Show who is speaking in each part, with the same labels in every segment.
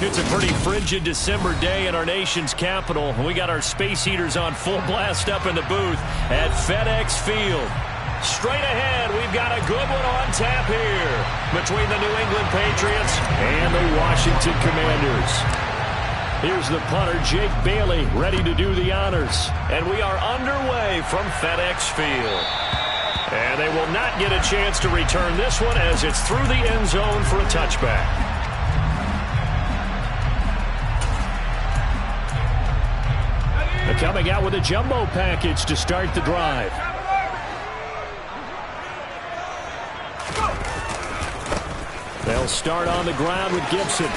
Speaker 1: It's a pretty frigid December day in our nation's capital. We got our space heaters on full blast up in the booth at FedEx Field. Straight ahead, we've got a good one on tap here between the New England Patriots and the Washington Commanders. Here's the punter, Jake Bailey, ready to do the honors. And we are underway from FedEx Field. And they will not get a chance to return this one as it's through the end zone for a touchback. Coming out with a jumbo package to start the drive. They'll start on the ground with Gibson.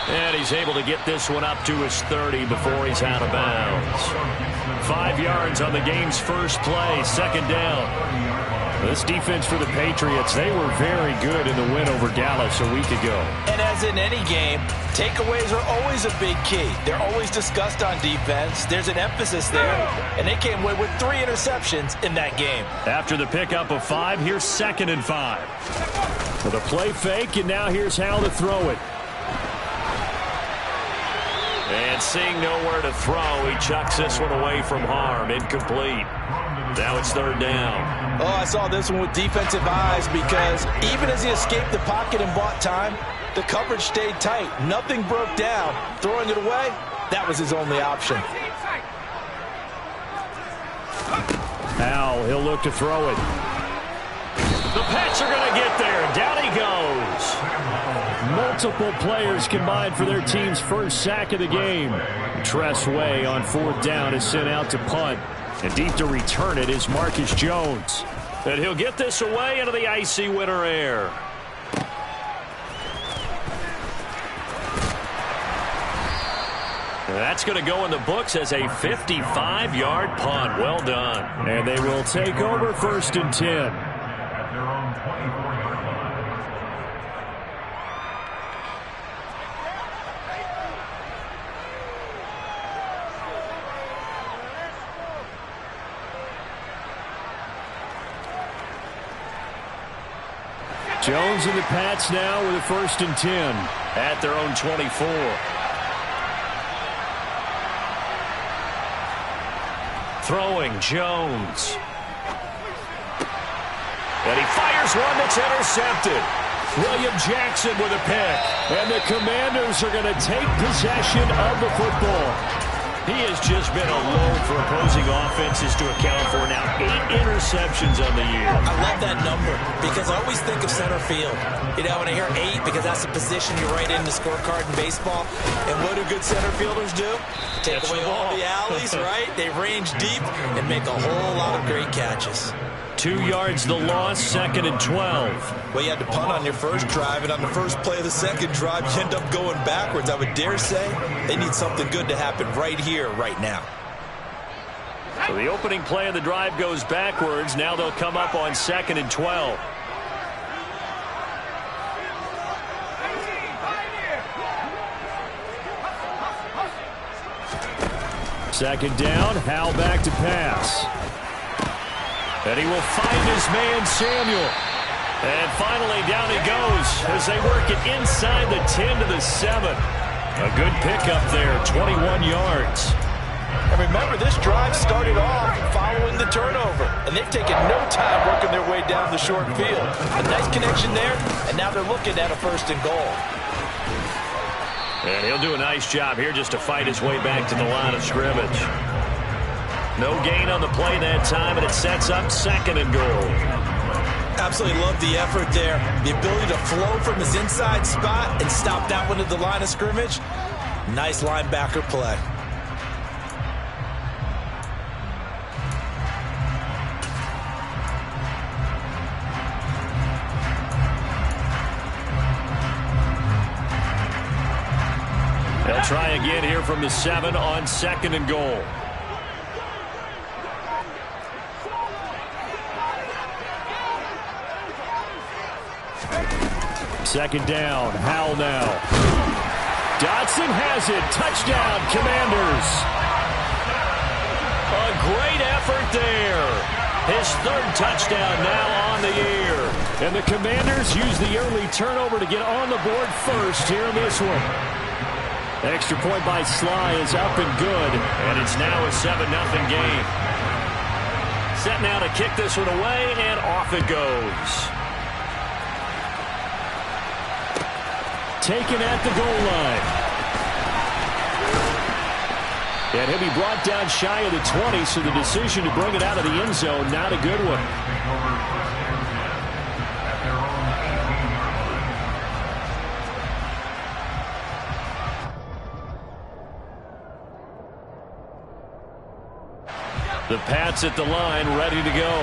Speaker 1: And he's able to get this one up to his 30 before he's out of bounds. 5 yards on the game's first play, second down. This defense for the Patriots, they were very good in the win over Dallas a week ago.
Speaker 2: And as in any game, takeaways are always a big key. They're always discussed on defense. There's an emphasis there, and they came away with 3 interceptions in that game.
Speaker 1: After the pickup of 5, here's 2nd and 5. With a play fake, and now here's how to throw it. And seeing nowhere to throw, he chucks this one away from harm. Incomplete. Now it's 3rd down.
Speaker 2: Oh, I saw this one with defensive eyes because even as he escaped the pocket and bought time, the coverage stayed tight. Nothing broke down. Throwing it away, that was his only option.
Speaker 1: Now he'll look to throw it. The Pats are going to get there. Down he goes. Multiple players combined for their team's first sack of the game. Tress Way on 4th down is sent out to punt. And deep to return it is Marcus Jones. And he'll get this away into the icy winter air. And that's going to go in the books as a 55-yard punt. Well done. And they will take over 1st and 10. Jones and the Pats now with a 1st and 10 at their own 24. Throwing Jones. And he fires one that's intercepted. William Jackson with a pick. And the Commanders are going to take possession of the football. He has just been a load for opposing offenses to account for now 8 interceptions on the year.
Speaker 2: I love that number because I always think of center field. You know, when I hear 8, because that's a position you write in the scorecard in baseball. And what do good center fielders do? Take away all the alleys, right? They range deep and make a whole lot of great catches.
Speaker 1: 2 yards the loss, 2nd and 12.
Speaker 2: Well, you had to punt on your first drive, and on the first play of the second drive, you end up going backwards. I would dare say they need something good to happen right here, right now.
Speaker 1: So the opening play of the drive goes backwards. Now they'll come up on 2nd and 12. Second down, Howell back to pass. And he will find his man, Samuel. And finally, down he goes as they work it inside the 10 to the 7. A good pickup there, 21 yards.
Speaker 2: And remember, this drive started off following the turnover. And they've taken no time working their way down the short field. A nice connection there, and now they're looking at a 1st and goal.
Speaker 1: And he'll do a nice job here just to fight his way back to the line of scrimmage. No gain on the play that time, and it sets up 2nd and goal.
Speaker 2: Absolutely love the effort there. The ability to flow from his inside spot and stop that one at the line of scrimmage. Nice linebacker play.
Speaker 1: They'll try again here from the 7 on 2nd and goal. Second down, Howell now. Dotson has it. Touchdown, Commanders. A great effort there. His 3rd touchdown now on the year. And the Commanders use the early turnover to get on the board first here in this one. Extra point by Sly is up and good, and it's now a 7-0 game. Set now to kick this one away, and off it goes. Taken at the goal line. And he'll be brought down shy of the 20, so the decision to bring it out of the end zone, not a good one. The Pats at the line, ready to go.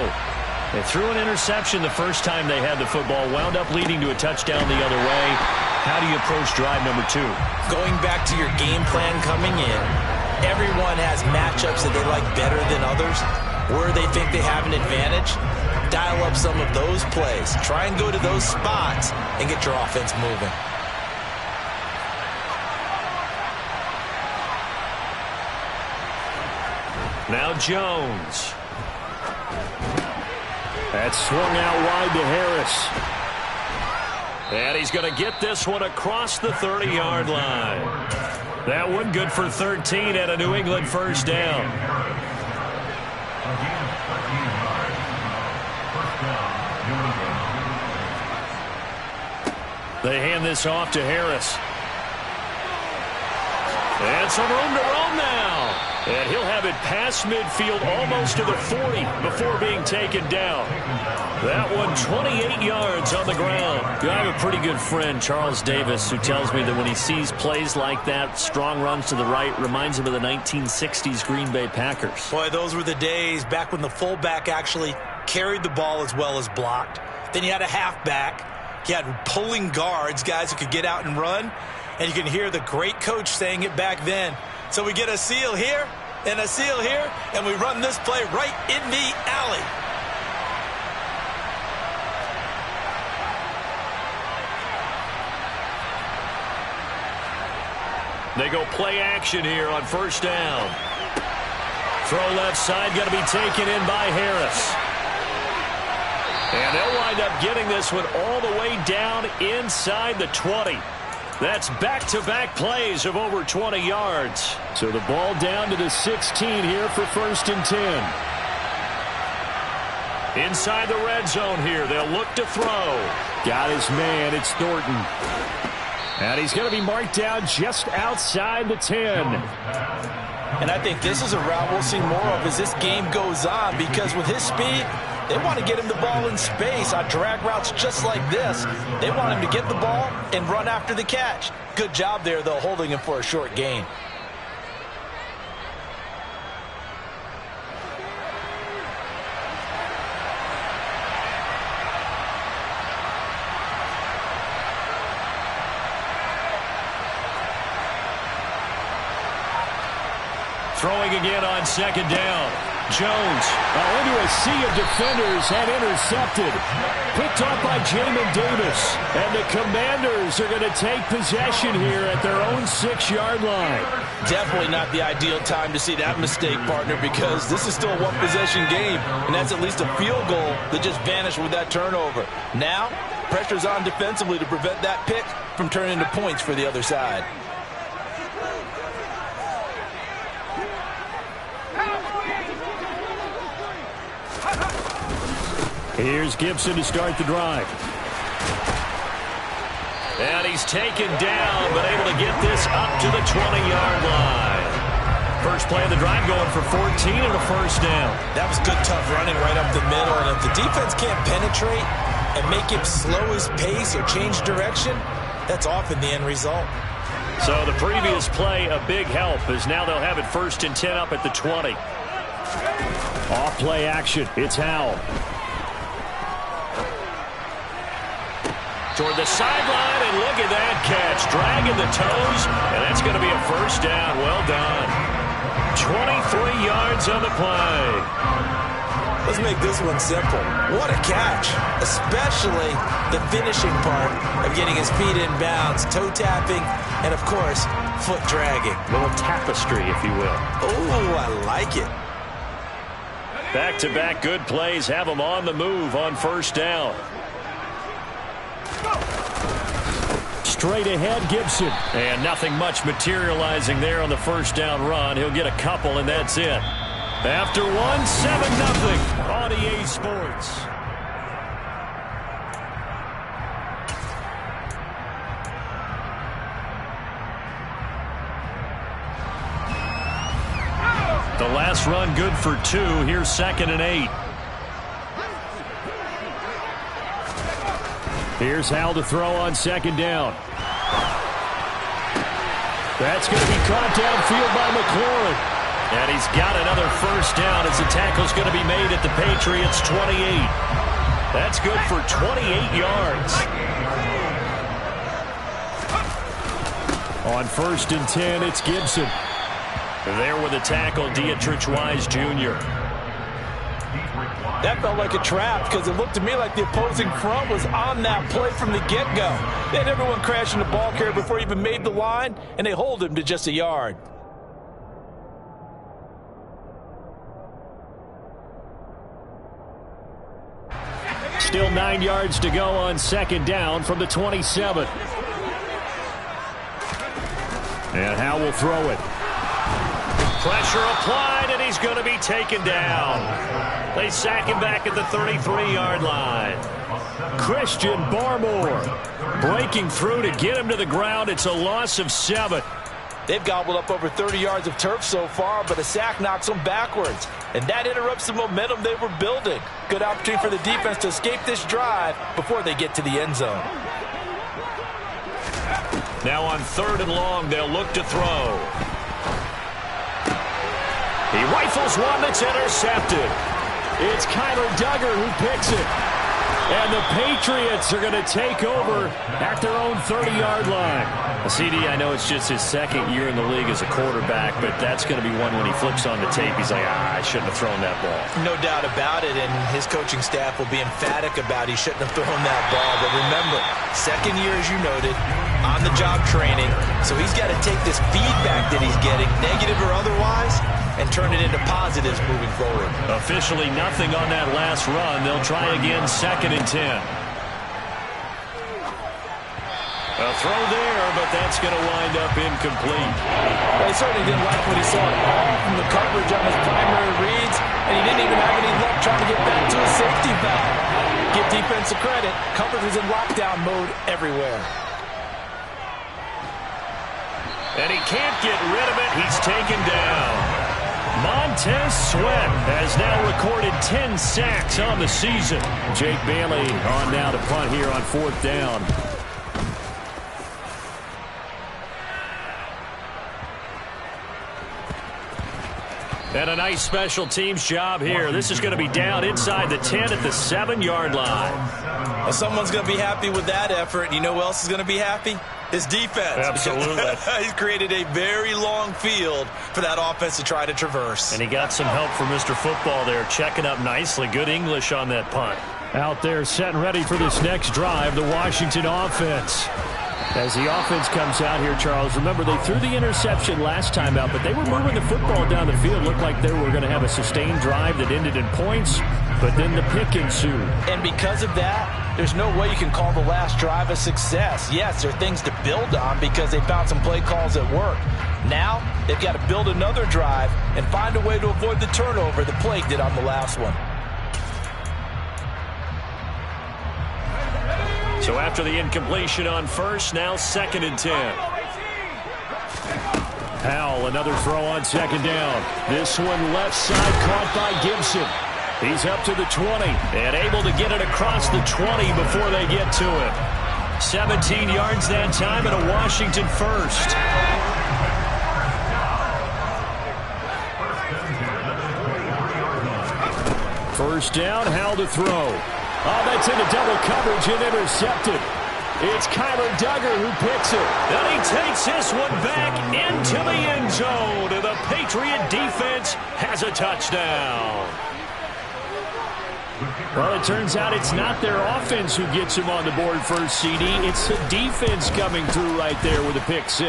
Speaker 1: They threw an interception the first time they had the football, wound up leading to a touchdown the other way. How do you approach drive number 2?
Speaker 2: Going back to your game plan coming in, everyone has matchups that they like better than others, where they think they have an advantage. Dial up some of those plays. Try and go to those spots and get your offense moving.
Speaker 1: Now Jones. That's swung out wide to Harris. And he's going to get this one across the 30-yard line. That one good for 13 at a New England first down. They hand this off to Harris. And some room to roam now. And he'll have it past midfield almost to the 40 before being taken down. That one 28 yards on the ground. I have a pretty good friend, Charles Davis, who tells me that when he sees plays like that, strong runs to the right, reminds him of the 1960s Green Bay Packers.
Speaker 2: Boy, those were the days back when the fullback actually carried the ball as well as blocked. Then you had a halfback. You had pulling guards, guys who could get out and run. And you can hear the great coach saying it back then. So we get a seal here and a seal here, and we run this play right in the alley.
Speaker 1: They go play action here on first down. Throw left side, got to be taken in by Harris. And they'll wind up getting this one all the way down inside the 20. That's back-to-back plays of over 20 yards. So the ball down to the 16 here for 1st and 10. Inside the red zone here, they'll look to throw. Got his man, it's Thornton. And he's going to be marked down just outside the 10.
Speaker 2: And I think this is a route we'll see more of as this game goes on, because with his speed, they want to get him the ball in space on drag routes just like this. They want him to get the ball and run after the catch. Good job there, though, holding him for a short gain.
Speaker 1: Throwing again on second down. Jones into a sea of defenders and intercepted. Picked up by Jamin Davis. And the Commanders are going to take possession here at their own 6-yard line.
Speaker 2: Definitely not the ideal time to see that mistake, partner, because this is still a one-possession game, and that's at least a field goal that just vanished with that turnover. Now, pressure's on defensively to prevent that pick from turning into points for the other side.
Speaker 1: Here's Gibson to start the drive. And he's taken down, but able to get this up to the 20-yard line. First play of the drive going for 14 and a first down. That was good, tough running right up the middle. And if the defense can't penetrate and make him slow his pace or change direction, that's often the end result. So the previous play, a big help, as now they'll have it 1st and 10 up at the 20. Off play action. It's Howell. Toward the sideline, and look at that catch. Dragging the toes, and that's going to be a first down. Well done. 23 yards on the play. Let's make this one simple. What a catch, especially the finishing part of getting his feet in bounds, toe tapping, and, of course, foot dragging. A little tapestry, if you will. Oh, I like it. Back-to-back good plays have them on the move on first down. straight ahead, Gibson. And nothing much materializing there on the first down run. He'll get a couple, and that's it. After one, 7-0 on EA Sports. The last run good for 2. Here's 2nd and 8. Here's Hal to throw on 2nd down. That's going to be caught downfield by McLaurin. And he's got another first down as the tackle's going to be made at the Patriots' 28. That's good for 28 yards. On 1st and 10, it's Gibson. There with a tackle, Dietrich Wise Jr.
Speaker 2: That felt like a trap because it looked to me like the opposing front was on that play from the get-go. They had everyone crashing the ball carrier before he even made the line, and they hold him to just a yard.
Speaker 1: Still 9 yards to go on 2nd down from the 27. And Hal will throw it. Pressure applied, and he's going to be taken down. They sack him back at the 33-yard line. Christian Barmore breaking through to get him to the ground. It's a loss of 7.
Speaker 2: They've gobbled up over 30 yards of turf so far, but a sack knocks them backwards. And that interrupts the momentum they were building. Good opportunity for the defense to escape this drive before they get to the end zone.
Speaker 1: Now on 3rd and long, they'll look to throw. He rifles one that's intercepted. It's Kyler Duggar who picks it. And the Patriots are going to take over at their own 30-yard line. CD, I know it's just his 2nd year in the league as a quarterback, but that's going to be one when he flips on the tape. He's like, I shouldn't have thrown that ball.
Speaker 2: No doubt about it, and his coaching staff will be emphatic about he shouldn't have thrown that ball. But remember, 2nd year, as you noted, on-the-job training. So he's got to take this feedback that he's getting, negative or otherwise, and turn it into positives moving forward.
Speaker 1: Officially nothing on that last run. They'll try again 2nd and 10. A throw there, but that's going to wind up incomplete.
Speaker 2: Well, he certainly didn't like what he saw all from the coverage on his primary reads, and he didn't even have any luck trying to get back to his safety valve. Give defense a credit. Coverage was in lockdown mode everywhere.
Speaker 1: And he can't get rid of it. He's taken down. Montez Sweat has now recorded 10 sacks on the season. Jake Bailey on now to punt here on 4th down. And a nice special teams job here. This is going to be down inside the 10 at the 7-yard line.
Speaker 2: Well, someone's going to be happy with that effort. You know who else is going to be happy? His defense.
Speaker 1: Absolutely.
Speaker 2: He's created a very long field for that offense to try to traverse.
Speaker 1: And he got some help from Mr. Football there, checking up nicely. Good English on that punt. Out there set and ready for this next drive, the Washington offense. As the offense comes out here, Charles, remember they threw the interception last time out, but they were moving the football down the field. Looked like they were going to have a sustained drive that ended in points, but then the pick ensued.
Speaker 2: And because of that, there's no way you can call the last drive a success. Yes, there are things to build on because they found some play calls that work. Now, they've got to build another drive and find a way to avoid the turnover the play did on the last one.
Speaker 1: So after the incompletion on 1st, now 2nd and 10. Howell, another throw on 2nd down. This one left side caught by Gibson. He's up to the 20 and able to get it across the 20 before they get to it. 17 yards that time and a Washington first. First down, Howell to throw. Oh, that's into double coverage and intercepted. It's Kyler Duggar who picks it. And he takes this one back into the end zone. And the Patriot defense has a touchdown. Well, it turns out it's not their offense who gets him on the board first, CD. It's the defense coming through right there with a pick-6.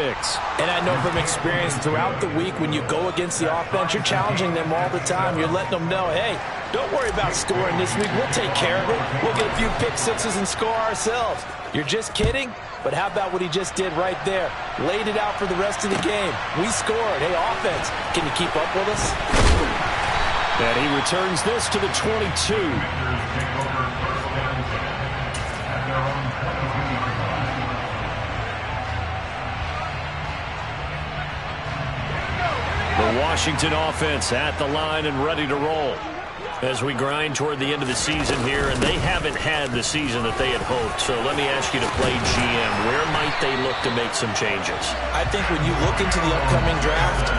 Speaker 2: And I know from experience throughout the week when you go against the offense, you're challenging them all the time. You're letting them know, hey, Don't worry about scoring this week. We'll take care of it. We'll get a few pick sixes and score ourselves. You're just kidding? But how about what he just did right there? Laid it out for the rest of the game. We scored. Hey, offense, can you keep up with us?
Speaker 1: And he returns this to the 22. The Washington offense at the line and ready to roll as we grind toward the end of the season here, and they haven't had the season that they had hoped. So let me ask you to play GM. Where might they look to make some changes?
Speaker 2: I think when you look into the upcoming draft,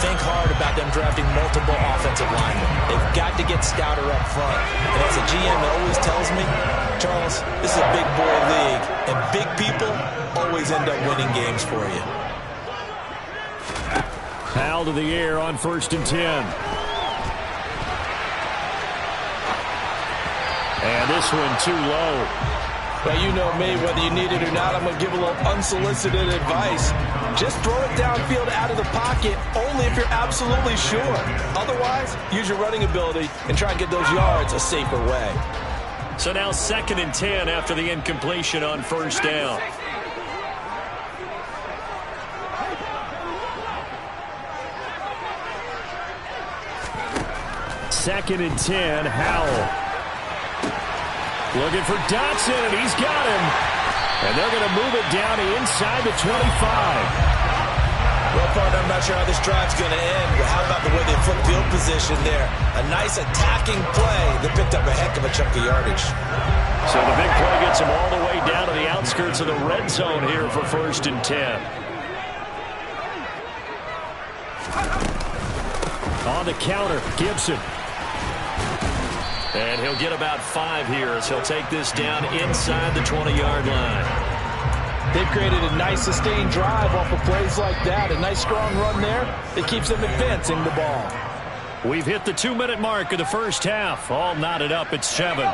Speaker 2: think hard about them drafting multiple offensive linemen. They've got to get stouter up front. And as a GM that always tells me, Charles, this is a big boy league, and big people always end up winning games for you.
Speaker 1: Foul to the air on 1st and 10. And this one too low.
Speaker 2: Well, you know me, whether you need it or not, I'm going to give a little unsolicited advice. Just throw it downfield out of the pocket, only if you're absolutely sure. Otherwise, use your running ability and try and get those yards a safer way.
Speaker 1: So now 2nd and 10 after the incompletion on 1st down. Second and 10, Howell. Looking for Dotson, and he's got him. And they're going to move it down to inside the 25.
Speaker 2: Well, partner, I'm not sure how this drive's going to end, but how about the way they flip field position there? A nice attacking play that picked up a heck of a chunk of yardage.
Speaker 1: So the big play gets them all the way down to the outskirts of the red zone here for 1st and 10. On the counter, Gibson. And he'll get about 5 here as he'll take this down inside the 20-yard line.
Speaker 2: They've created a nice sustained drive off of plays like that. A nice strong run there that keeps them advancing the ball.
Speaker 1: We've hit the 2-minute mark of the first half. All knotted up at 7.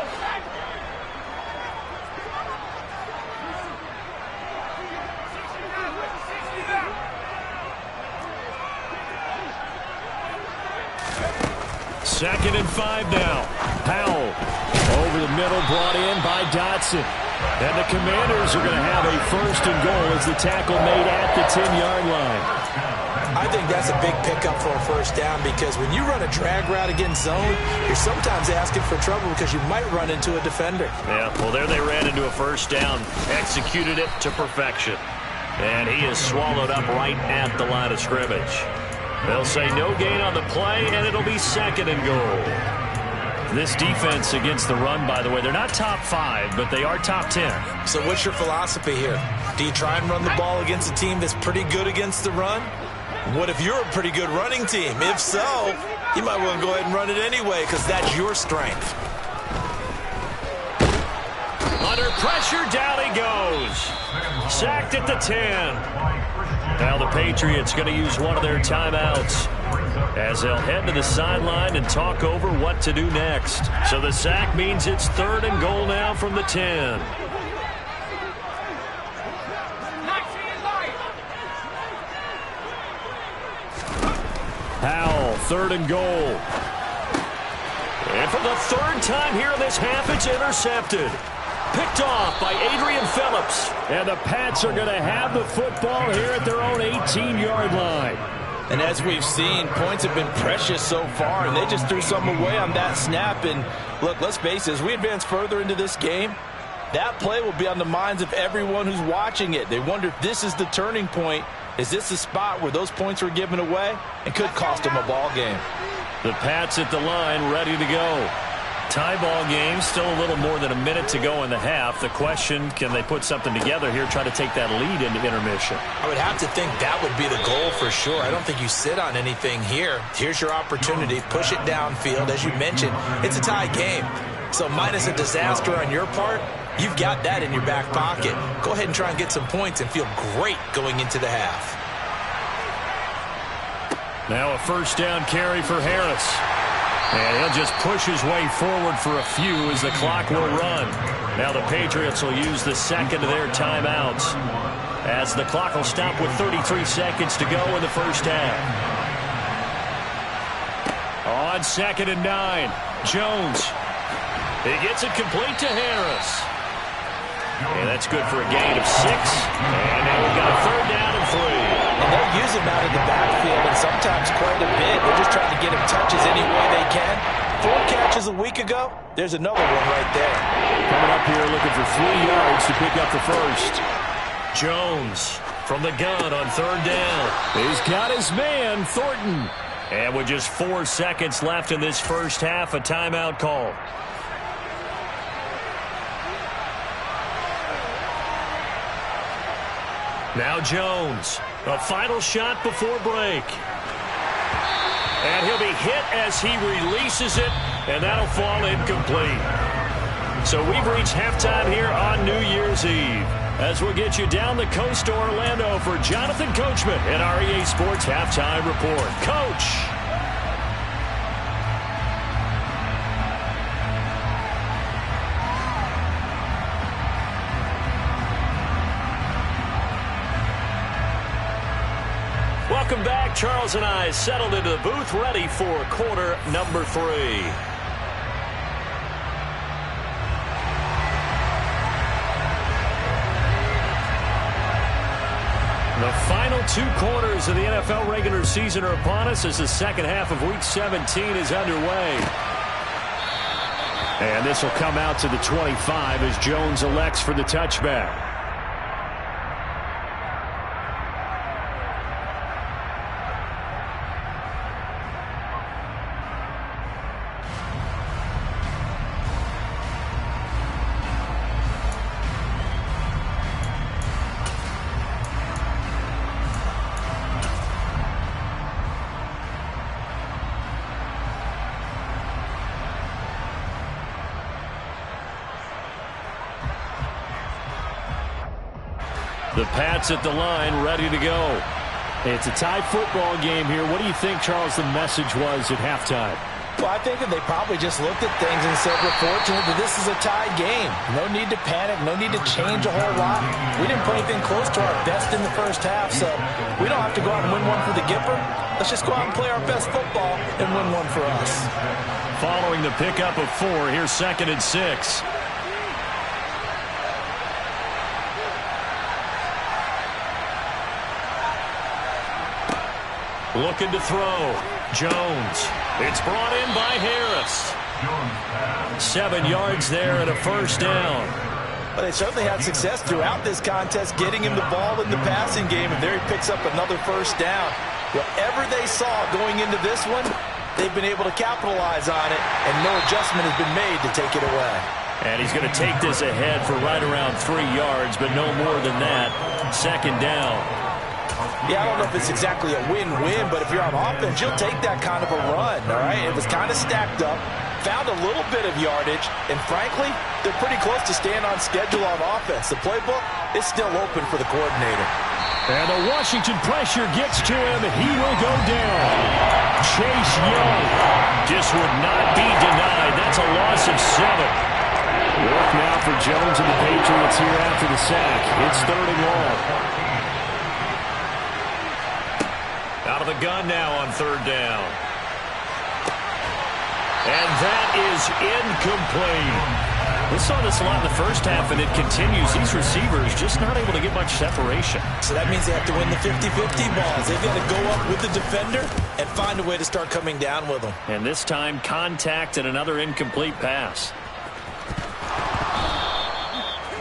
Speaker 1: Second and 5 now. Powell over the middle, brought in by Dotson. And the Commanders are going to have a 1st and goal as the tackle made at the 10-yard line.
Speaker 2: I think that's a big pickup for a 1st down because when you run a drag route against zone, you're sometimes asking for trouble because you might run into a defender.
Speaker 1: Yeah, well, there they ran into a 1st down, executed it to perfection. And he is swallowed up right at the line of scrimmage. They'll say no gain on the play, and it'll be 2nd and goal. This defense against the run, by the way, they're not top 5, but they are top 10.
Speaker 2: So what's your philosophy here? Do you try and run the ball against a team that's pretty good against the run? What if you're a pretty good running team? If so, you might want to go ahead and run it anyway because that's your strength.
Speaker 1: Under pressure, down he goes. Sacked at the 10. Now the Patriots going to use one of their timeouts as they'll head to the sideline and talk over what to do next. So the sack means it's 3rd and goal now from the 10. Howell, 3rd and goal. And for the 3rd time here in this half, it's intercepted. Picked off by Adrian Phillips. And the Pats are going to have the football here at their own 18-yard line.
Speaker 2: And as we've seen, points have been precious so far, and they just threw something away on that snap. And look, let's face it, as we advance further into this game, that play will be on the minds of everyone who's watching it. They wonder if this is the turning point. Is this the spot where those points were given away and could cost them a ball game?
Speaker 1: The Pats at the line, ready to go. Tie ball game, still a little more than a minute to go in the half. The question, can they put something together here, try to take that lead into intermission?
Speaker 2: I would have to think that would be the goal for sure. I don't think you sit on anything here. Here's your opportunity. Push it downfield. As you mentioned, it's a tie game. So minus a disaster on your part, you've got that in your back pocket. Go ahead and try and get some points and feel great going into the half.
Speaker 1: Now a 1st down carry for Harris. And he'll just push his way forward for a few as the clock will run. Now the Patriots will use the 2nd of their timeouts as the clock will stop with 33 seconds to go in the 1st half. On 2nd and 9. Jones. He gets it complete to Harris. And that's good for a gain of 6. And now we've got a 3rd down and 3.
Speaker 2: And they'll use him out of the backfield, and sometimes quite a bit. They're just trying to get him touches any way they can. 4 catches a week ago. There's another one right there.
Speaker 1: Coming up here looking for 3 yards to pick up the first. Jones from the gun on 3rd down. He's got his man, Thornton. And with just 4 seconds left in this first half, a timeout call. Now Jones, a final shot before break. And he'll be hit as he releases it, and that'll fall incomplete. So we've reached halftime here on New Year's Eve. As we'll get you down the coast to Orlando for Jonathan Coachman in our EA Sports Halftime Report. Coach. Welcome back. Charles and I settled into the booth, ready for quarter number 3. The final 2 quarters of the NFL regular season are upon us as the second half of Week 17 is underway. And this will come out to the 25 as Jones elects for the touchback. The Pats at the line, ready to go. It's a tie football game here. What do you think, Charles, the message was at halftime?
Speaker 2: Well, I think that they probably just looked at things and said, we're fortunate that this is a tie game. No need to panic. No need to change a whole lot. We didn't put anything close to our best in the first half, so we don't have to go out and win one for the Gipper. Let's just go out and play our best football and win one for us.
Speaker 1: Following the pickup of 4, here's 2nd and 6. Looking to throw. Jones. It's brought in by Harris. 7 yards there and a 1st down.
Speaker 2: But they certainly had success throughout this contest getting him the ball in the passing game, and there he picks up another 1st down. Whatever they saw going into this one, they've been able to capitalize on it, and no adjustment has been made to take it away.
Speaker 1: And he's going to take this ahead for right around 3 yards, but no more than that. 2nd down.
Speaker 2: Yeah, I don't know if it's exactly a win-win, but if you're on offense, you'll take that kind of a run, all right? It was kind of stacked up, found a little bit of yardage, and frankly, they're pretty close to staying on schedule on offense. The playbook is still open for the coordinator.
Speaker 1: And the Washington pressure gets to him. He will go down. Chase Young just would not be denied. That's a loss of 7. Work now for Jones and the Patriots here after the sack. It's 3rd and long. Out of the gun now on 3rd down. And that is incomplete. We saw this a lot in the first half, and it continues. These receivers just not able to get much separation.
Speaker 2: So that means they have to win the 50-50 balls. They've got to go up with the defender and find a way to start coming down with them.
Speaker 1: And this time, contact and another incomplete pass.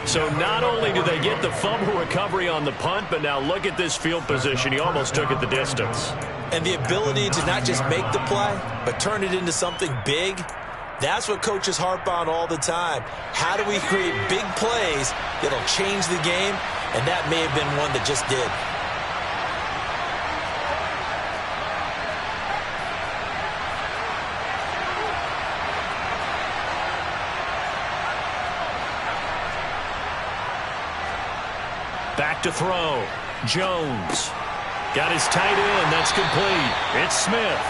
Speaker 1: So not only do they get the fumble recovery on the punt, but now look at this field position. He almost took it the distance.
Speaker 2: And the ability to not just make the play, but turn it into something big, that's what coaches harp on all the time. How do we create big plays that'll change the game? And that may have been one that just did.
Speaker 1: Back to throw. Jones. Got his tight end. That's complete. It's Smith.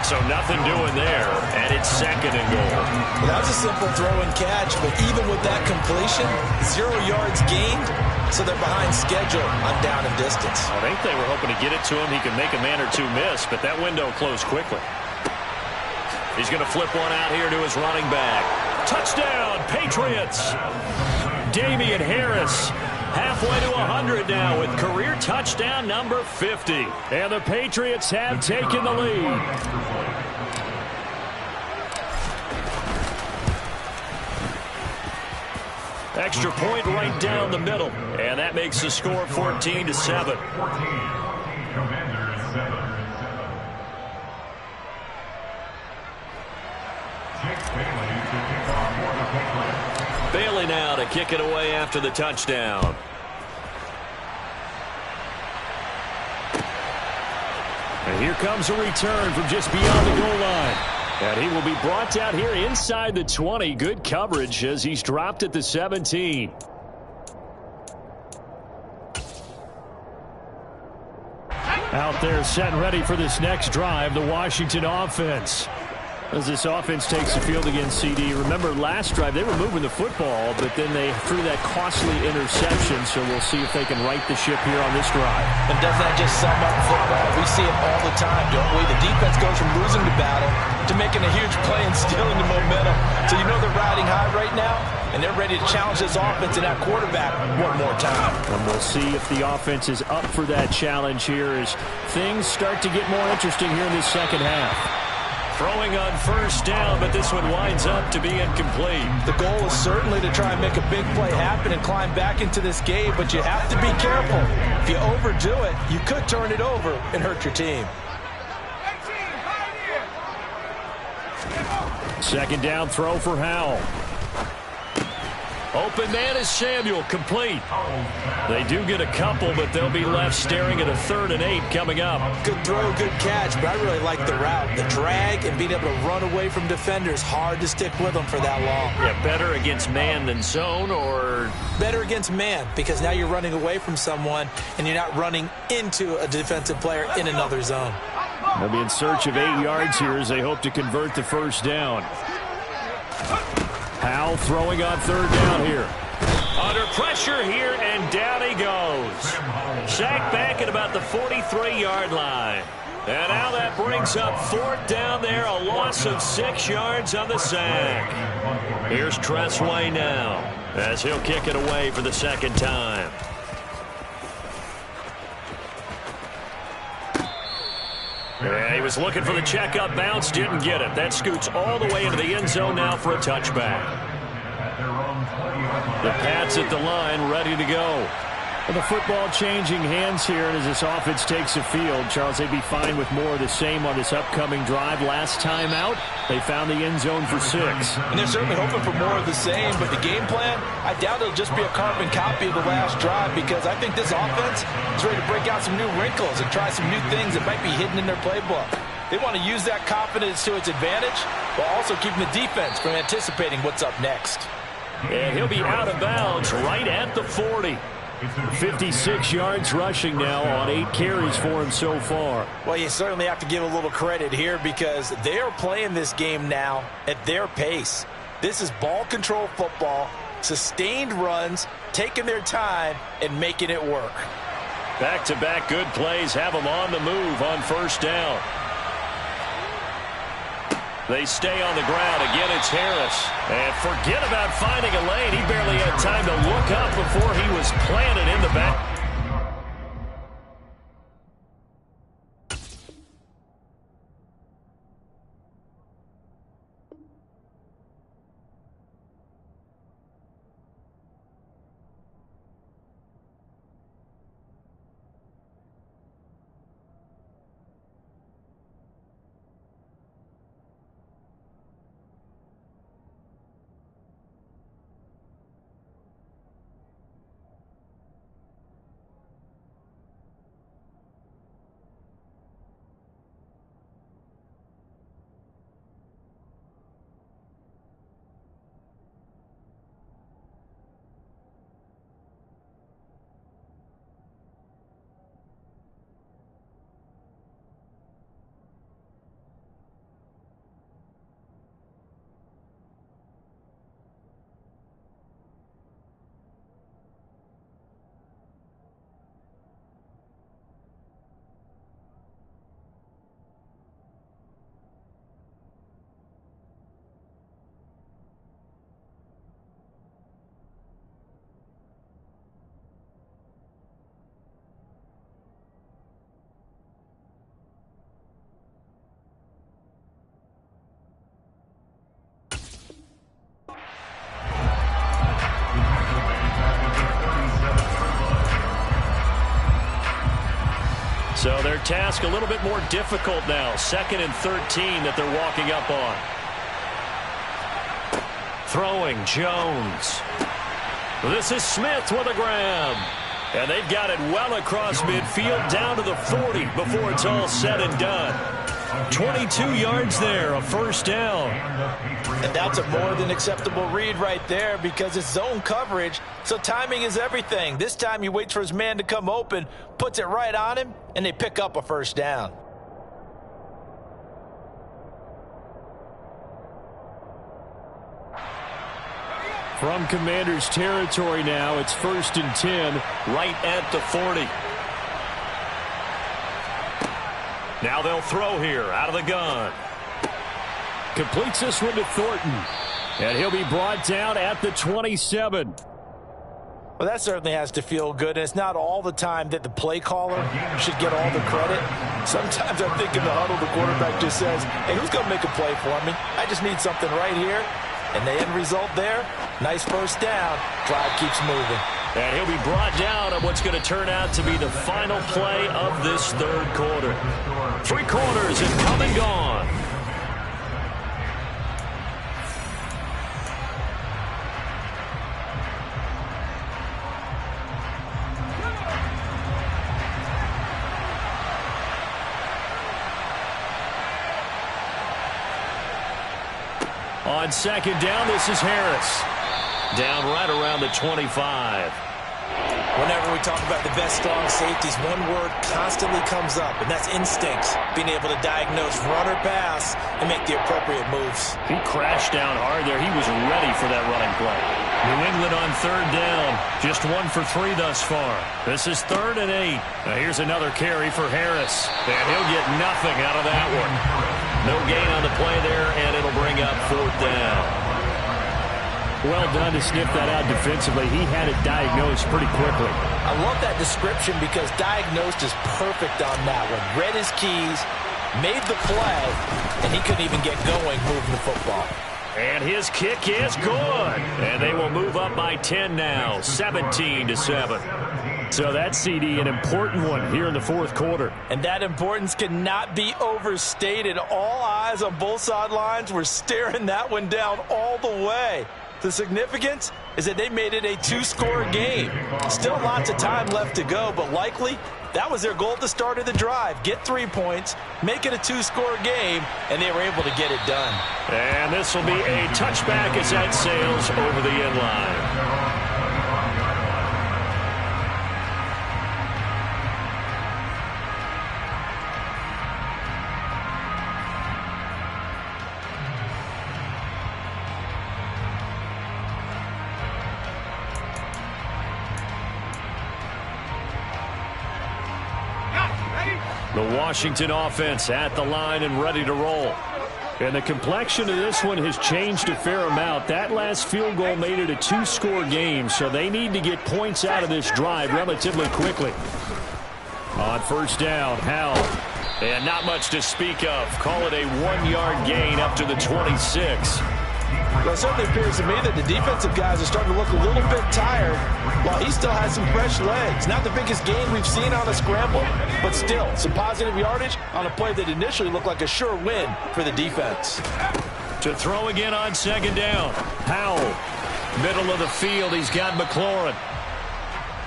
Speaker 1: So nothing doing there, and it's 2nd and goal.
Speaker 2: Well, that was a simple throw and catch, but even with that completion, 0 yards gained, so they're behind schedule on down and distance.
Speaker 1: I think they were hoping to get it to him. He could make a man or two miss, but that window closed quickly. He's going to flip one out here to his running back. Touchdown, Patriots! Damian Harris halfway to 100 now with career touchdown number 50. And the Patriots have taken the lead. Extra point right down the middle. And that makes the score 14-7. Bailey now to kick it away after the touchdown. And here comes a return from just beyond the goal line. And he will be brought down here inside the 20. Good coverage as he's dropped at the 17. Out there set and ready for this next drive, the Washington offense. As this offense takes the field against CD. Remember, last drive, they were moving the football, but then they threw that costly interception, so we'll see if they can right the ship here on this drive.
Speaker 2: And doesn't that just sum up football? We see it all the time, don't we? The defense goes from losing the battle to making a huge play and stealing the momentum. So you know they're riding high right now, and they're ready to challenge this offense and that quarterback one more time.
Speaker 1: And we'll see if the offense is up for that challenge here as things start to get more interesting here in this second half. Throwing on first down, but this one winds up to be incomplete.
Speaker 2: The goal is certainly to try and make a big play happen and climb back into this game, but you have to be careful. If you overdo it, you could turn it over and hurt your team.
Speaker 1: Second down throw for Howell. Open man is Samuel, complete. They do get a couple, but they'll be left staring at a 3rd and 8 coming up.
Speaker 2: Good throw, good catch, but I really like the route. The drag and being able to run away from defenders, hard to stick with them for that long.
Speaker 1: Yeah, better against man than zone, or?
Speaker 2: Better against man, because now you're running away from someone and you're not running into a defensive player in another zone.
Speaker 1: They'll be in search of 8 yards here as they hope to convert the first down. Howell throwing on 3rd down here. Under pressure here, and down he goes. Sacked back at about the 43-yard line. And now that brings up 4th down there, a loss of 6 yards on the sack. Here's Tressway now as he'll kick it away for the second time. Yeah, he was looking for the checkup bounce, didn't get it. That scoots all the way into the end zone now for a touchback. The Pats at the line, ready to go. Well, the football changing hands here, and as this offense takes the field, Charles, they'd be fine with more of the same on this upcoming drive. Last time out, they found the end zone for 6.
Speaker 2: And they're certainly hoping for more of the same, but the game plan, I doubt it'll just be a carbon copy of the last drive, because I think this offense is ready to break out some new wrinkles and try some new things that might be hidden in their playbook. They want to use that confidence to its advantage, while also keeping the defense from anticipating what's up next.
Speaker 1: And he'll be out of bounds right at the 40. 56 yards rushing now on 8 carries for him so far.
Speaker 2: Well, you certainly have to give a little credit here because they are playing this game now at their pace. This is ball control football, sustained runs, taking their time, and making it work.
Speaker 1: Back-to-back good plays have them on the move on first down. They stay on the ground. Again, it's Harris. And forget about finding a lane. He barely had time to look up before he was planted in the back. So their task a little bit more difficult now. 2nd and 13 that they're walking up on. Throwing Jones. This is Smith with a grab. And they've got it well across midfield down to the 40 before it's all said and done. 22 yards there, a first down.
Speaker 2: And that's a more than acceptable read right there because it's zone coverage, so timing is everything. This time he waits for his man to come open, puts it right on him, and they pick up a first down.
Speaker 1: From Commanders territory now, it's 1st and 10, right at the 40. Now they'll throw here out of the gun. Completes this one to Thornton. And he'll be brought down at the 27.
Speaker 2: Well, that certainly has to feel good, and it's not all the time that the play caller should get all the credit. Sometimes I think in the huddle, the quarterback just says, hey, who's going to make a play for me? I just need something right here. And the end result there, nice first down. Drive keeps moving.
Speaker 1: And he'll be brought down on what's going to turn out to be the final play of this 3rd quarter. 3 quarters and come and gone. On 2nd down, this is Harris. Down right around the 25.
Speaker 2: Whenever we talk about the best strong safeties, one word constantly comes up, and that's instincts. Being able to diagnose run or pass and make the appropriate moves.
Speaker 1: He crashed down hard there. He was ready for that running play. New England on 3rd down. Just 1 for 3 thus far. This is 3rd and 8. Now here's another carry for Harris. And he'll get nothing out of that one. No gain on the play there, and it'll bring up 4th down. Well done to sniff that out defensively. He had it diagnosed pretty quickly.
Speaker 2: I love that description because diagnosed is perfect on that one. Read his keys, made the play, and he couldn't even get going moving the football.
Speaker 1: And his kick is good. And they will move up by 10 now, 17-7. So that CD, an important one here in the 4th quarter.
Speaker 2: And that importance cannot be overstated. All eyes on both sidelines were staring that one down all the way. The significance is that they made it a 2-score game. Still lots of time left to go, but likely that was their goal at the start of the drive. Get 3 points, make it a 2-score game, and they were able to get it done.
Speaker 1: And this will be a touchback as that sails over the end line. The Washington offense at the line and ready to roll. And the complexion of this one has changed a fair amount. That last field goal made it a 2-score game, so they need to get points out of this drive relatively quickly. On 1st down, Howell. And not much to speak of. Call it a 1-yard gain up to the 26.
Speaker 2: Well, it certainly appears to me that the defensive guys are starting to look a little bit tired while he still has some fresh legs. Not the biggest gain we've seen on a scramble, but still some positive yardage on a play that initially looked like a sure win for the defense.
Speaker 1: To throw again on 2nd down. Howell, middle of the field. He's got McLaurin.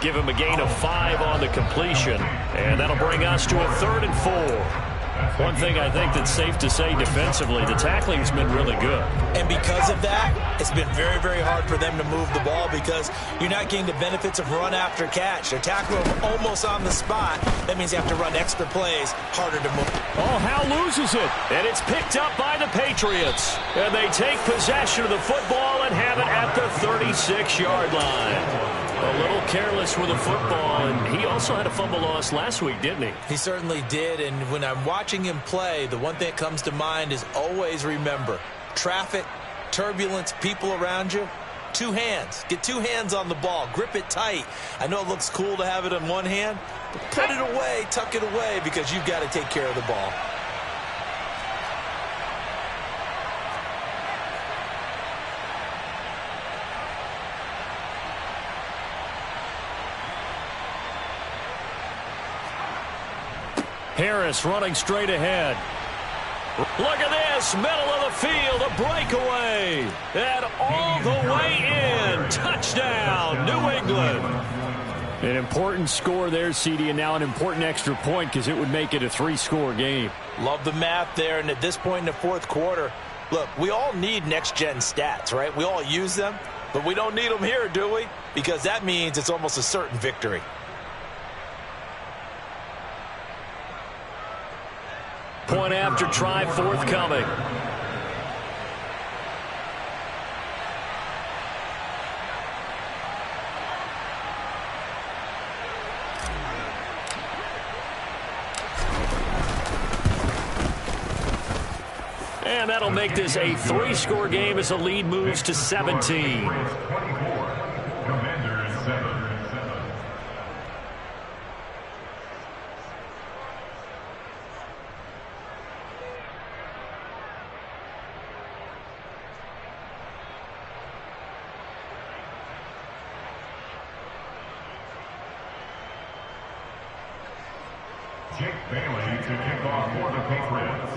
Speaker 1: Give him a gain of 5 on the completion. And that'll bring us to a 3rd and 4. One thing I think that's safe to say defensively, the tackling's been really good.
Speaker 2: And because of that, it's been very, very hard for them to move the ball because you're not getting the benefits of run after catch. They're tackling almost on the spot. That means you have to run extra plays, harder to move.
Speaker 1: Oh, Howell loses it, and it's picked up by the Patriots. And they take possession of the football and have it at the 36-yard line. A little careless with the football, and he also had a fumble loss last week, didn't he?
Speaker 2: He certainly did, and when I'm watching him play, the one thing that comes to mind is always remember, traffic, turbulence, people around you, 2 hands. Get 2 hands on the ball. Grip it tight. I know it looks cool to have it in one hand, but put it away, tuck it away, because you've got to take care of the ball.
Speaker 1: Harris running straight ahead. Look at this, middle of the field, a breakaway, and all the way in. Touchdown, New England. An important score there, CD, and now an important extra point because it would make it a 3-score game.
Speaker 2: Love the math there, and at this point in the fourth quarter, look, we all need next-gen stats, right? We all use them, but we don't need them here, do we? Because that means it's almost a certain victory.
Speaker 1: Point after try forthcoming. And that'll make this a 3-score game as the lead moves to 17.
Speaker 3: Jake Bailey to kick off for the Patriots.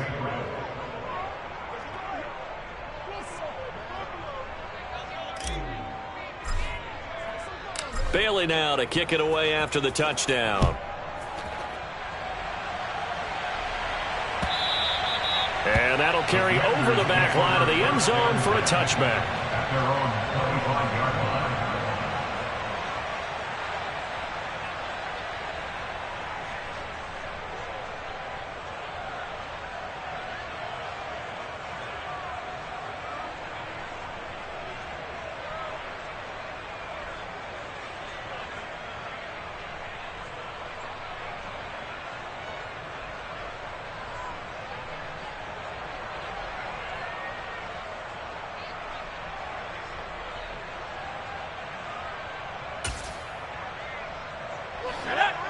Speaker 1: Bailey now to kick it away after the touchdown. And that'll carry over the back line of the end zone for a touchback.
Speaker 3: At their own 25-yard line.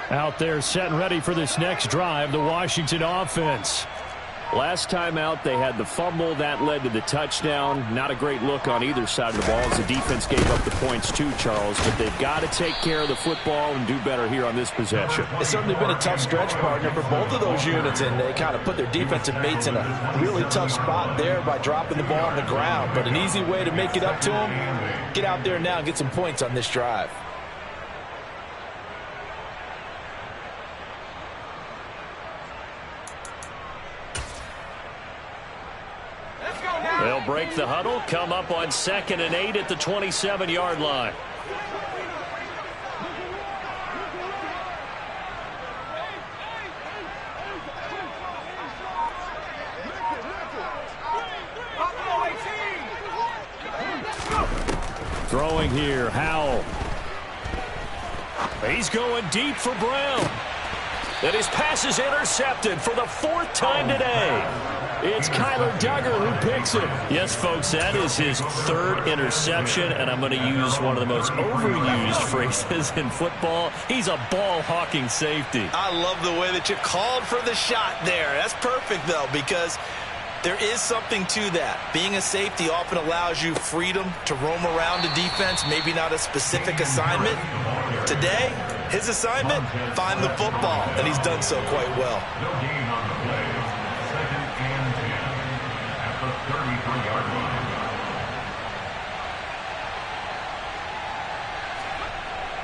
Speaker 1: Out there set and ready for this next drive, the Washington offense. Last time out, they had the fumble. That led to the touchdown. Not a great look on either side of the ball as the defense gave up the points too, Charles. But they've got to take care of the football and do better here on this possession.
Speaker 2: It's certainly been a tough stretch, partner, for both of those units, and they kind of put their defensive mates in a really tough spot there by dropping the ball on the ground. But an easy way to make it up to them, get out there now and get some points on this drive.
Speaker 1: They'll break the huddle, come up on 2nd and 8 at the 27-yard line. Throwing here, Howell. He's going deep for Brown. And his pass is intercepted for the 4th time today. It's Kyler Duggar who picks it. Yes, folks, that is his 3rd interception, and I'm going to use one of the most overused phrases in football. He's a ball-hawking safety.
Speaker 2: I love the way that you called for the shot there. That's perfect, though, because there is something to that. Being a safety often allows you freedom to roam around the defense, maybe not a specific assignment. Today, his assignment, find the football, and he's done so quite well.
Speaker 3: No gain on the play. 2nd and 10 at the 33-yard line.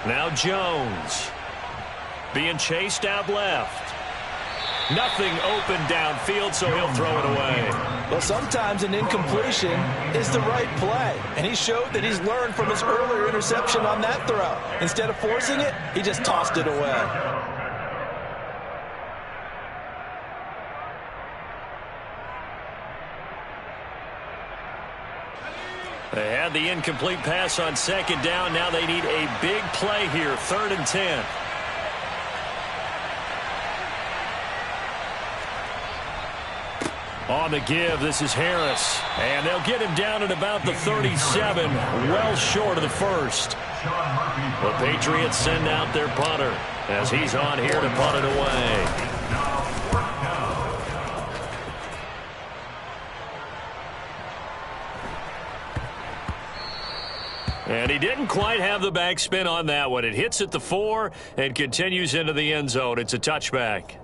Speaker 1: Now Jones being chased out left. Nothing open downfield, so he'll throw it away.
Speaker 2: Well, sometimes an incompletion is the right play, and he showed that he's learned from his earlier interception on that throw. Instead of forcing it, he just tossed it away.
Speaker 1: They had the incomplete pass on 2nd down. Now they need a big play here, 3rd and 10. On the give, this is Harris. And they'll get him down at about the 37, well short of the 1st. The Patriots send out their punter as he's on here to punt it away. And he didn't quite have the backspin on that one. It hits at the 4 and continues into the end zone. It's a touchback.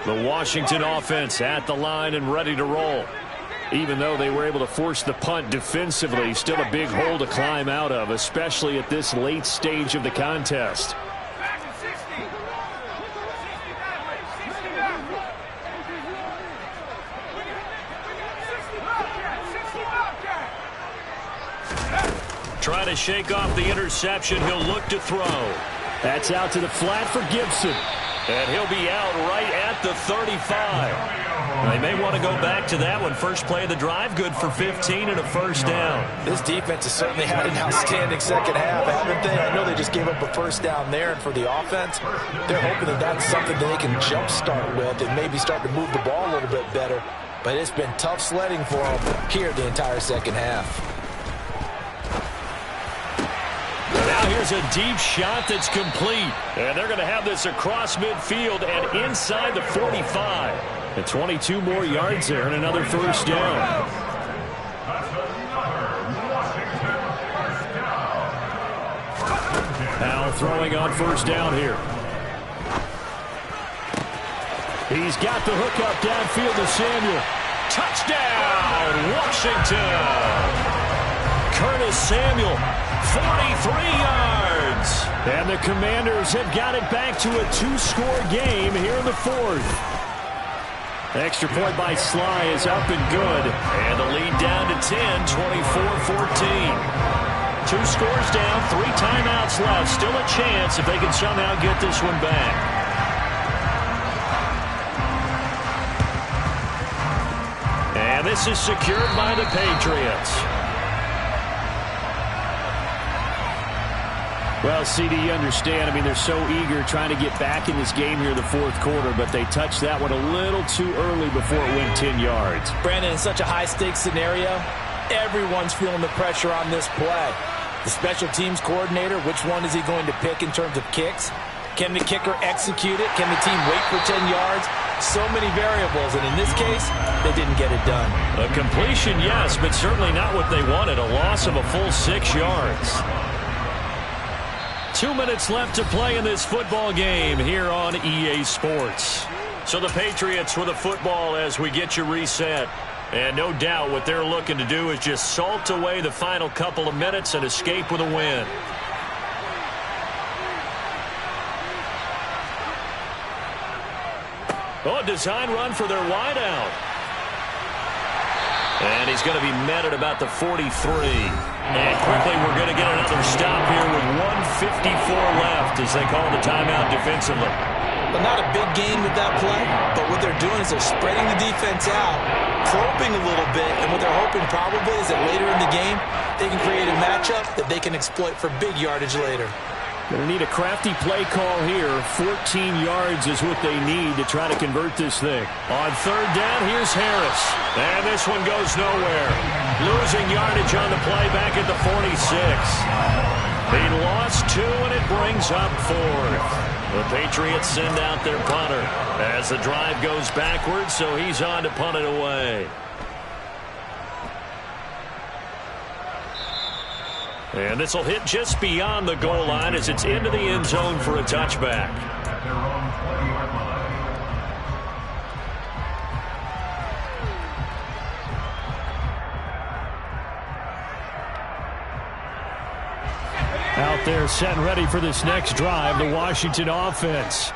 Speaker 1: The Washington offense at the line and ready to roll. Even though they were able to force the punt defensively, still a big hole to climb out of, especially at this late stage of the contest. Trying to shake off the interception. He'll look to throw. That's out to the flat for Gibson. And he'll be out right at the 35. They may want to go back to that one. First play of the drive, good for 15 and a first down.
Speaker 2: This defense has certainly had an outstanding second half, haven't they? I know they just gave up a first down there, and for the offense, they're hoping that that's something that they can jumpstart with and maybe start to move the ball a little bit better. But it's been tough sledding for them here the entire second half.
Speaker 1: Now here's a deep shot that's complete. And they're going to have this across midfield and inside the 45. And 22 more yards there and another first down. Now throwing on first down here. He's got the hook up downfield to Samuel. Touchdown, Washington! Curtis Samuel, 43 yards. And the Commanders have got it back to a two-score game here in the fourth. Extra point by Sly is up and good. And the lead down to 10, 24-14. Two scores down, 3 timeouts left. Still a chance if they can somehow get this one back. And this is secured by the Patriots. Well, CD, you understand. I mean, they're so eager trying to get back in this game here in the fourth quarter, but they touched that one a little too early before it went 10 yards.
Speaker 2: Brandon, in such a high-stakes scenario, everyone's feeling the pressure on this play. The special teams coordinator, which one is he going to pick in terms of kicks? Can the kicker execute it? Can the team wait for 10 yards? So many variables, and in this case, they didn't get it done.
Speaker 1: A completion, yes, but certainly not what they wanted. A loss of a full 6 yards. 2 minutes left to play in this football game here on EA Sports. So the Patriots with a football as we get you reset. And no doubt what they're looking to do is just salt away the final couple of minutes and escape with a win. Oh, a design run for their wideout. And he's going to be met at about the 43. And quickly we're going to get another stop here with 1:54 left as they call the timeout defensively.
Speaker 2: Well, not a big gain with that play, but what they're doing is they're spreading the defense out, probing a little bit, and what they're hoping probably is that later in the game they can create a matchup that they can exploit for big yardage later.
Speaker 1: Going to need a crafty play call here. 14 yards is what they need to try to convert this thing. On third down, here's Harris. And this one goes nowhere. Losing yardage on the play back at the 46. They lost 2, and it brings up 4th. The Patriots send out their punter as the drive goes backwards, so he's on to punt it away. And this will hit just beyond the goal line as it's into the end zone for a touchback. Out there set and ready for this next drive, the Washington offense.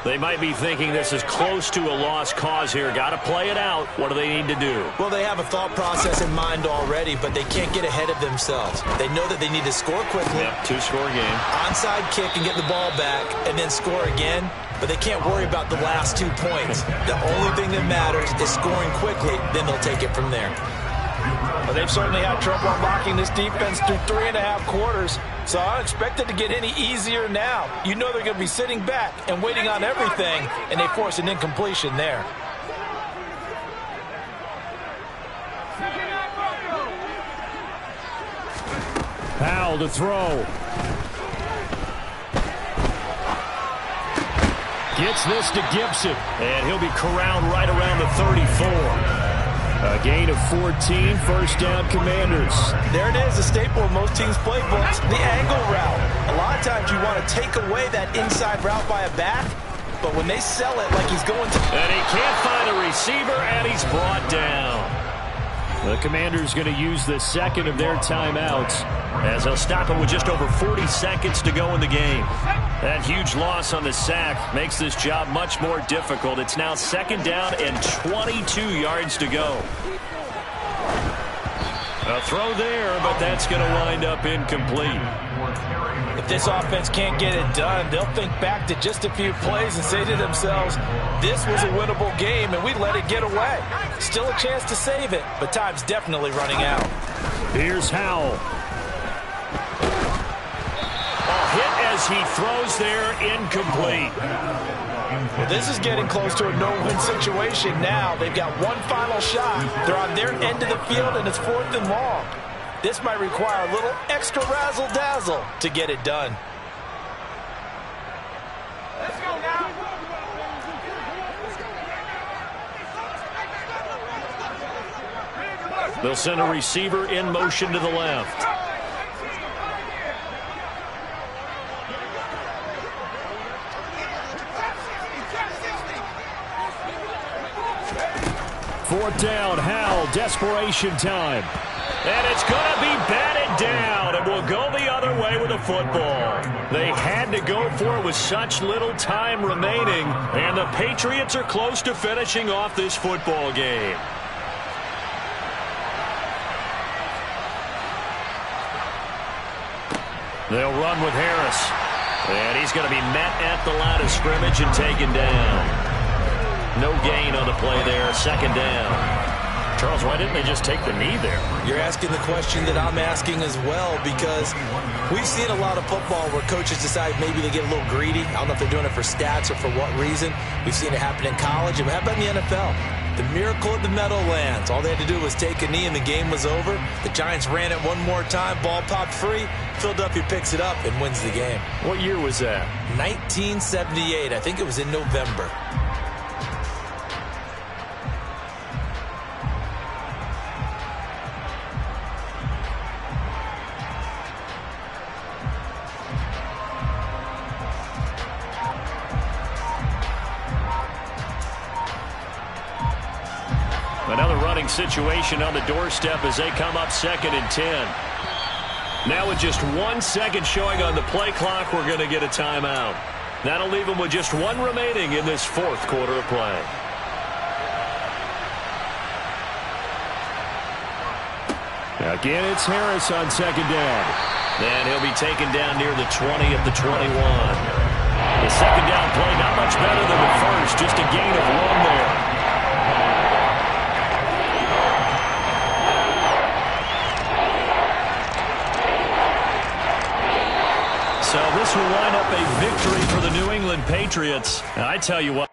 Speaker 1: They might be thinking this is close to a lost cause here. Got to play it out. What do they need to do?
Speaker 2: Well, they have a thought process in mind already, but they can't get ahead of themselves. They know that they need to score quickly.
Speaker 1: Yep, 2-score game.
Speaker 2: Onside kick and get the ball back and then score again, but they can't worry about the last 2 points. The only thing that matters is scoring quickly, then they'll take it from there. Well, they've certainly had trouble unlocking this defense through 3.5 quarters, so I don't expect it to get any easier now. You know they're going to be sitting back and waiting on everything, and they force an incompletion there.
Speaker 1: Powell to throw. Gets this to Gibson, and he'll be corralled right around the 34. A gain of 14, first down Commanders.
Speaker 2: There it is, a staple of most teams' playbooks, the angle route. A lot of times you want to take away that inside route by a back, but when they sell it like he's going to...
Speaker 1: And he can't find a receiver, and he's brought down. The Commanders going to use the second of their timeouts as they'll stop it with just over 40 seconds to go in the game. That huge loss on the sack makes this job much more difficult. It's now second down and 22 yards to go. A throw there, but that's going to wind up incomplete.
Speaker 2: If this offense can't get it done, they'll think back to just a few plays and say to themselves, this was a winnable game and we let it get away. Still a chance to save it, but time's definitely running out.
Speaker 1: Here's Howell. A hit as he throws there, incomplete.
Speaker 2: Well, this is getting close to a no-win situation now. They've got one final shot. They're on their end of the field, and it's 4th and long. This might require a little extra razzle-dazzle to get it done.
Speaker 4: Let's go now.
Speaker 1: They'll send a receiver in motion to the left. Fourth down, Howell, desperation time. And it's going to be batted down, and will go the other way with the football. They had to go for it with such little time remaining, and the Patriots are close to finishing off this football game. They'll run with Harris, and he's going to be met at the line of scrimmage and taken down. No gain on the play there, second down. Charles, why didn't they just take the knee there?
Speaker 2: You're asking the question that I'm asking as well, because we've seen a lot of football where coaches decide maybe they get a little greedy. I don't know if they're doing it for stats or for what reason. We've seen it happen in college. And how about in the NFL? The miracle at the Meadowlands. All they had to do was take a knee and the game was over. The Giants ran it one more time. Ball popped free. Philadelphia picks it up and wins the game.
Speaker 1: What year was that?
Speaker 2: 1978. I think it was in November.
Speaker 1: Another running situation on the doorstep as they come up 2nd and 10. Now with just 1 second showing on the play clock, we're going to get a timeout. That'll leave them with just one remaining in this 4th quarter of play. Again, it's Harris on 2nd down. And he'll be taken down near the 20 at the 21. The second down play not much better than the first, just a gain of 1 there. So this will line up a victory for the New England Patriots. And I tell you what.